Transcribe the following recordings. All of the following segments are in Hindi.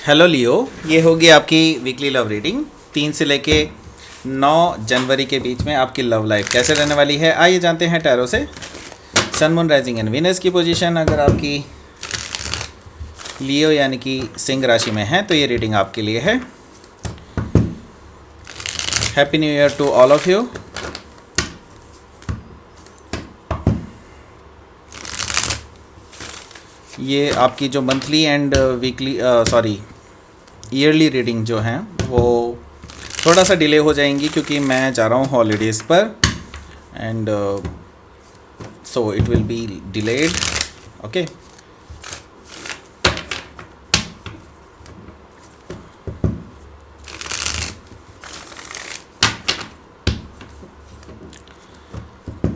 हेलो लियो, ये होगी आपकी वीकली लव रीडिंग 3 से लेके 9 जनवरी के बीच में आपकी लव लाइफ कैसे रहने वाली है। आइए जानते हैं टैरो से। Sun moon rising and Venus की पोजीशन अगर आपकी लियो यानी कि सिंह राशि में है तो ये रीडिंग आपके लिए है। Happy new year to all of you. ये आपकी जो monthly and weekly yearly reading जो हैं वो थोड़ा सा डिले हो जाएंगी क्योंकि मैं जा रहा हूँ हॉलीडेज़ पर and so it will be delayed. Okay,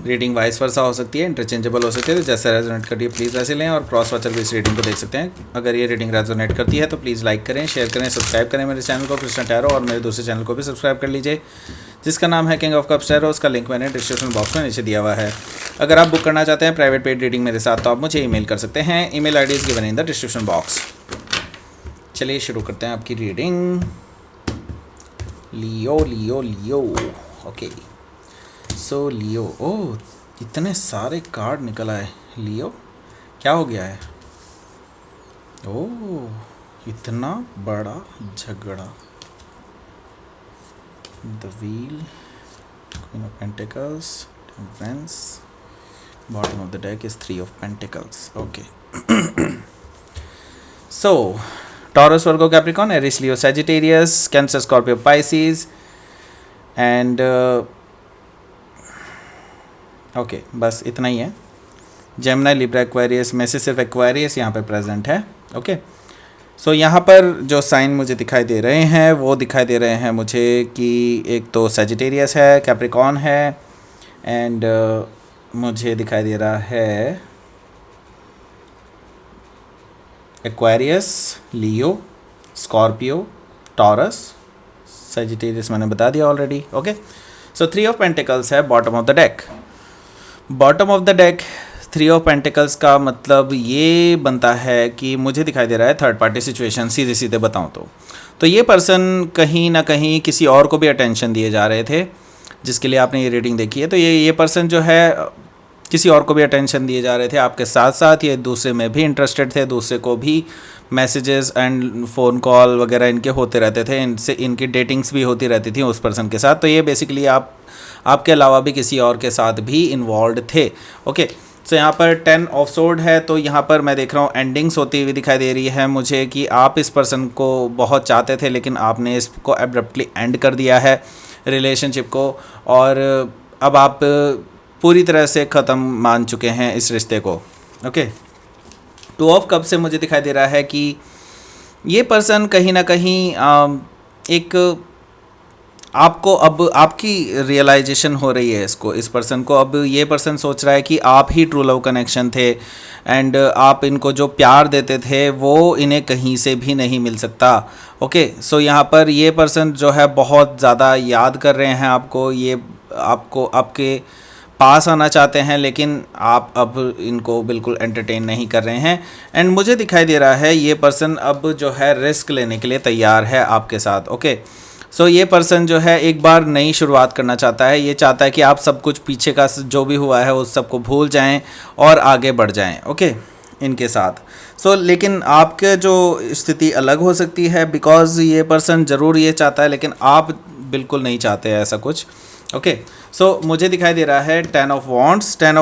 reading vice versa हो सकती है, इंटरचेंजेबल हो सकती है, तो जैसे रेजोनेट करती है प्लीज़ वैसे लें और क्रॉस वाचर भी इस रीडिंग को देख सकते हैं। अगर ये रीडिंग रेजोनेट करती है तो प्लीज़ लाइक करें, शेयर करें, सब्सक्राइब करें मेरे चैनल को कृष्णा टैरो, और मेरे दूसरे चैनल को भी सब्सक्राइब कर लीजिए जिसका नाम है किंग ऑफ कप्स टैरो। उसका लिंक मैंने डिस्क्रिप्शन बॉक्स में नीचे दिया हुआ है। अगर आप बुक करना चाहते हैं प्राइवेट पेड रीडिंग मेरे साथ तो आप मुझे ईमेल कर सकते हैं। Email ID is given in the description box. चलिए शुरू करते हैं आपकी रीडिंग। लियो लियो लियो। ओके, सो लियो, ओह इतने सारे कार्ड निकल आए। लियो क्या हो गया है? ओह इतना बड़ा झगड़ा। The wheel, queen of pentacles, temperance, bottom of the deck is 3 of pentacles. Okay, so Taurus, Virgo, Capricorn, Aries, Leo, Sagittarius, Cancer, Scorpio, Pisces and okay बस इतना ही है। जेमिनी, लिब्रा, एक्वेरियस में से सिर्फ एक्वेरियस यहाँ पे प्रेजेंट है। ओके, सो यहाँ पर जो साइन मुझे दिखाई दे रहे हैं वो दिखाई दे रहे हैं मुझे कि एक तो सैजिटेरियस है, कैप्रिकॉर्न है एंड मुझे दिखाई दे रहा है Aquarius, Leo, Scorpio, Taurus, Sagittarius मैंने बता दिया already. Okay, so 3 of pentacles है bottom of the deck. Bottom of the deck 3 of pentacles का मतलब ये बनता है कि मुझे दिखाई दे रहा है थर्ड पार्टी सिचुएशन। सीधे सीधे बताऊँ तो ये पर्सन कहीं ना कहीं किसी और को भी अटेंशन दिए जा रहे थे जिसके लिए आपने ये रीडिंग देखी है। तो ये पर्सन जो है किसी और को भी अटेंशन दिए जा रहे थे, आपके साथ साथ ये दूसरे में भी इंटरेस्टेड थे, दूसरे को भी मैसेजेस एंड फ़ोन कॉल वगैरह इनके होते रहते थे, इनसे इनकी डेटिंग्स भी होती रहती थी उस पर्सन के साथ। तो ये बेसिकली आपके अलावा भी किसी और के साथ भी इन्वॉल्व थे। ओके, सो यहाँ पर 10 ऑफ सोर्ड है तो यहाँ पर मैं देख रहा हूँ एंडिंग्स होती हुई दिखाई दे रही है मुझे कि आप इस पर्सन को बहुत चाहते थे लेकिन आपने इसको एब्रप्टली एंड कर दिया है रिलेशनशिप को, और अब आप पूरी तरह से ख़त्म मान चुके हैं इस रिश्ते को। ओके, 2 ऑफ कप से मुझे दिखाई दे रहा है कि ये पर्सन कहीं ना कहीं एक आपको अब आपकी रियलाइजेशन हो रही है इस पर्सन को। अब ये पर्सन सोच रहा है कि आप ही ट्रू लव कनेक्शन थे एंड आप इनको जो प्यार देते थे वो इन्हें कहीं से भी नहीं मिल सकता। ओके, सो यहाँ पर ये पर्सन जो है बहुत ज़्यादा याद कर रहे हैं आपको, ये आपको आपके पास आना चाहते हैं लेकिन आप अब इनको बिल्कुल एंटरटेन नहीं कर रहे हैं। एंड मुझे दिखाई दे रहा है ये पर्सन अब जो है रिस्क लेने के लिए तैयार है आपके साथ। ओके, सो ये पर्सन जो है एक बार नई शुरुआत करना चाहता है। ये चाहता है कि आप सब कुछ पीछे का जो भी हुआ है उस सब को भूल जाएं और आगे बढ़ जाएं। ओके, इनके साथ सो लेकिन आपके जो स्थिति अलग हो सकती है बिकॉज़ ये पर्सन ज़रूर ये चाहता है लेकिन आप बिल्कुल नहीं चाहते हैं ऐसा कुछ। ओके, सो मुझे दिखाई दे रहा है 10 of wands, king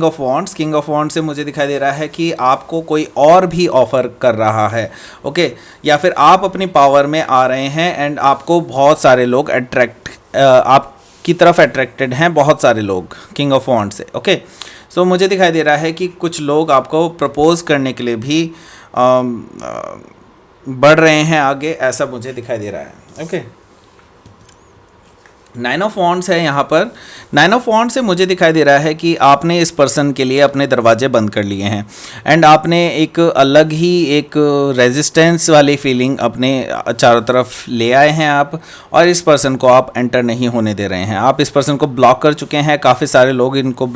of wands. King of wands से मुझे दिखाई दे रहा है कि आपको कोई और भी ऑफ़र कर रहा है। ओके, या फिर आप अपनी पावर में आ रहे हैं एंड आपको बहुत सारे लोग आपकी तरफ अट्रैक्टेड हैं, बहुत सारे लोग किंग ऑफ वॉन्ड्स से। ओके, सो मुझे दिखाई दे रहा है कि कुछ लोग आपको प्रपोज करने के लिए भी बढ़ रहे हैं आगे, ऐसा मुझे दिखाई दे रहा है। ओके, 9 ऑफ वॉन्ड्स है यहाँ पर। 9 ऑफ वॉन्ड्स से मुझे दिखाई दे रहा है कि आपने इस पर्सन के लिए अपने दरवाजे बंद कर लिए हैं एंड आपने एक अलग ही एक रेजिस्टेंस वाली फीलिंग अपने चारों तरफ ले आए हैं आप, और इस पर्सन को आप एंटर नहीं होने दे रहे हैं। आप इस पर्सन को ब्लॉक कर चुके हैं, काफ़ी सारे लोग इनको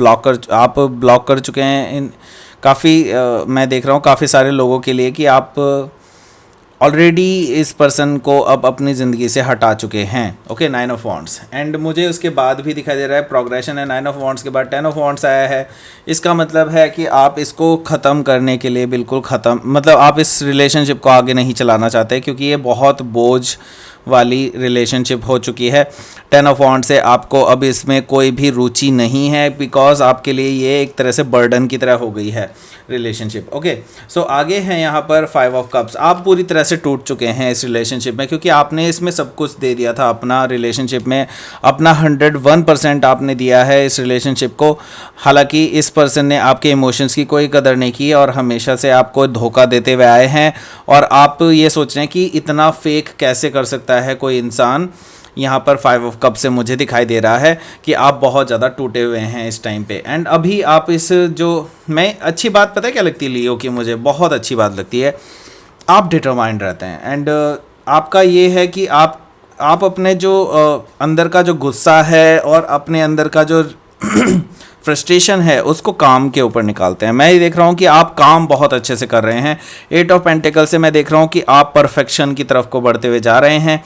आप ब्लॉक कर चुके हैं। मैं देख रहा हूँ काफ़ी सारे लोगों के लिए कि आप ऑलरेडी इस पर्सन को अब अपनी ज़िंदगी से हटा चुके हैं। ओके, 9 ऑफ वॉन्ड्स, एंड मुझे उसके बाद भी दिखाई दे रहा है प्रोग्रेशन है। 9 ऑफ वॉन्ड्स के बाद 10 ऑफ वॉन्ड्स आया है। इसका मतलब है कि आप इसको ख़त्म करने के लिए बिल्कुल ख़त्म, मतलब आप इस रिलेशनशिप को आगे नहीं चलाना चाहते, क्योंकि ये बहुत बोझ वाली रिलेशनशिप हो चुकी है। 10 ऑफ वॉन्ड्स से आपको अब इसमें कोई भी रुचि नहीं है, बिकॉज आपके लिए ये एक तरह से बर्डन की तरह हो गई है रिलेशनशिप। ओके, सो आगे है यहाँ पर 5 ऑफ कप्स। आप पूरी तरह से टूट चुके हैं इस रिलेशनशिप में, क्योंकि आपने इसमें सब कुछ दे दिया था अपना, रिलेशनशिप में अपना 101% आपने दिया है इस रिलेशनशिप को। हालांकि इस पर्सन ने आपके इमोशंस की कोई कदर नहीं की और हमेशा से आपको धोखा देते हुए आए हैं, और आप ये सोच रहे हैं कि इतना फेक कैसे कर सकता है कोई इंसान। यहाँ पर 5 ऑफ कप से मुझे दिखाई दे रहा है कि आप बहुत ज़्यादा टूटे हुए हैं इस टाइम पे। एंड अभी आप इस जो मैं अच्छी बात पता है क्या लगती है लियो की, मुझे बहुत अच्छी बात लगती है, आप डिटरमाइंड रहते हैं। एंड आपका ये है कि आप अपने जो अंदर का जो गुस्सा है और अपने अंदर का जो फ्रस्ट्रेशन है उसको काम के ऊपर निकालते हैं। मैं ये देख रहा हूँ कि आप काम बहुत अच्छे से कर रहे हैं। 8 ऑफ पेंटिकल से मैं देख रहा हूँ कि आप परफेक्शन की तरफ को बढ़ते हुए जा रहे हैं।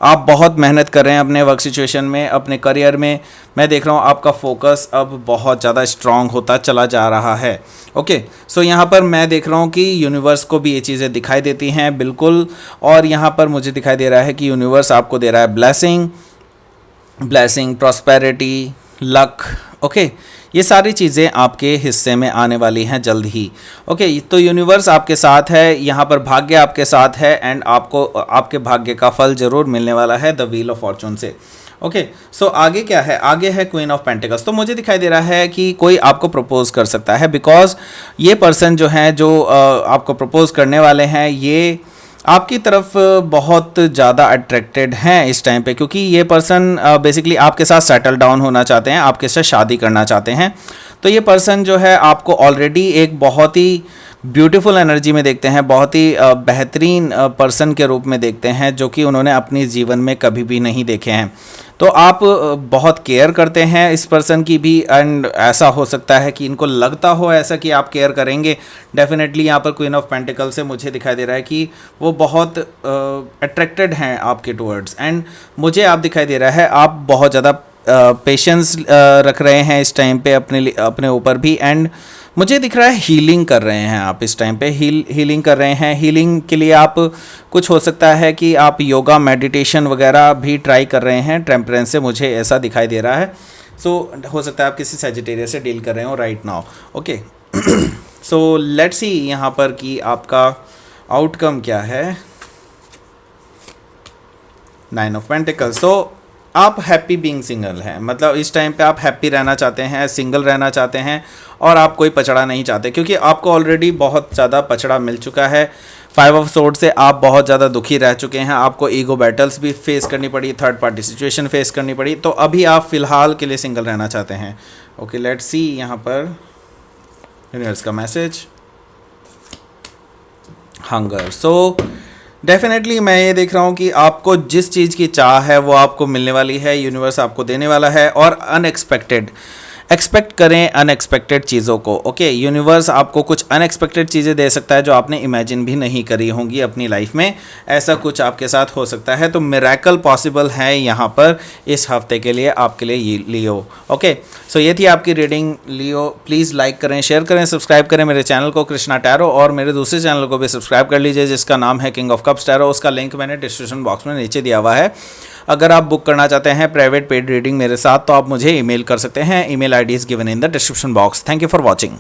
आप बहुत मेहनत कर रहे हैं अपने वर्क सिचुएशन में, अपने करियर में। मैं देख रहा हूँ आपका फोकस अब बहुत ज़्यादा स्ट्रांग होता चला जा रहा है। ओके, सो यहाँ पर मैं देख रहा हूँ कि यूनिवर्स को भी ये चीज़ें दिखाई देती हैं बिल्कुल, और यहाँ पर मुझे दिखाई दे रहा है कि यूनिवर्स आपको दे रहा है ब्लेसिंग, प्रॉस्पेरिटी, लक। ओके, ये सारी चीज़ें आपके हिस्से में आने वाली हैं जल्द ही। ओके, तो यूनिवर्स आपके साथ है, यहाँ पर भाग्य आपके साथ है, एंड आपको आपके भाग्य का फल ज़रूर मिलने वाला है द व्हील ऑफ फॉर्चून से। ओके, सो आगे क्या है? आगे है क्वीन ऑफ पेंटिकल्स। तो मुझे दिखाई दे रहा है कि कोई आपको प्रपोज कर सकता है, बिकॉज ये पर्सन जो है जो आपको प्रपोज करने वाले हैं, ये आपकी तरफ बहुत ज़्यादा अट्रैक्टेड हैं इस टाइम पे, क्योंकि ये पर्सन बेसिकली आपके साथ सेटल डाउन होना चाहते हैं, आपके साथ शादी करना चाहते हैं। तो ये पर्सन जो है आपको ऑलरेडी एक बहुत ही ब्यूटीफुल एनर्जी में देखते हैं, बहुत ही बेहतरीन पर्सन के रूप में देखते हैं, जो कि उन्होंने अपने जीवन में कभी भी नहीं देखे हैं। तो आप बहुत केयर करते हैं इस पर्सन की भी, एंड ऐसा हो सकता है कि इनको लगता हो ऐसा कि आप केयर करेंगे। डेफिनेटली यहाँ पर क्वीन ऑफ पेंटिकल से मुझे दिखाई दे रहा है कि वो बहुत अट्रैक्टेड हैं आपके टुवर्ड्स, एंड मुझे आप दिखाई दे रहा है आप बहुत ज़्यादा पेशेंस रख रहे हैं इस टाइम पे अपने ऊपर भी, एंड मुझे दिख रहा है हीलिंग कर रहे हैं आप इस टाइम पे, हीलिंग कर रहे हैं। हीलिंग के लिए आप कुछ हो सकता है कि आप योगा, मेडिटेशन वगैरह भी ट्राई कर रहे हैं। टेम्परेंस से मुझे ऐसा दिखाई दे रहा है। सो हो सकता है आप किसी सजिटेरियस से डील कर रहे हो right now. Okay, so let's see यहाँ पर कि आपका आउटकम क्या है। 9 ऑफ पेंटिकल्स। सो आप हैप्पी बीइंग सिंगल हैं, मतलब इस टाइम पे आप हैप्पी रहना चाहते हैं, सिंगल रहना चाहते हैं, और आप कोई पचड़ा नहीं चाहते, क्योंकि आपको ऑलरेडी बहुत ज़्यादा पचड़ा मिल चुका है। 5 ऑफ सोर्ड से आप बहुत ज़्यादा दुखी रह चुके हैं, आपको ईगो बैटल्स भी फेस करनी पड़ी, थर्ड पार्टी सिचुएशन फेस करनी पड़ी। तो अभी आप फ़िलहाल के लिए सिंगल रहना चाहते हैं। ओके, लेट्स सी यहाँ पर यूनिवर्स का मैसेज। हंगर। सो डेफिनेटली मैं ये देख रहा हूँ कि आपको जिस चीज़ की चाह है वो आपको मिलने वाली है, यूनिवर्स आपको देने वाला है। और अनएक्सपेक्टेड, एक्सपेक्ट करें अनएक्सपेक्टेड चीज़ों को। ओके, यूनिवर्स आपको कुछ अनएक्सपेक्टेड चीज़ें दे सकता है जो आपने इमेजिन भी नहीं करी होंगी अपनी लाइफ में, ऐसा कुछ आपके साथ हो सकता है। तो मिरेकल पॉसिबल है यहाँ पर इस हफ्ते के लिए आपके लिए लियो। ओके, सो ये थी आपकी रीडिंग लियो। प्लीज़ लाइक करें, शेयर करें, सब्सक्राइब करें मेरे चैनल को कृष्णा टैरो, और मेरे दूसरे चैनल को भी सब्सक्राइब कर लीजिए जिसका नाम है किंग ऑफ कप्स टैरो। उसका लिंक मैंने डिस्क्रिप्शन बॉक्स में नीचे दिया हुआ है। अगर आप बुक करना चाहते हैं प्राइवेट पेड रीडिंग मेरे साथ, तो आप मुझे ईमेल कर सकते हैं। Email ID is given in the description box. Thank you for watching.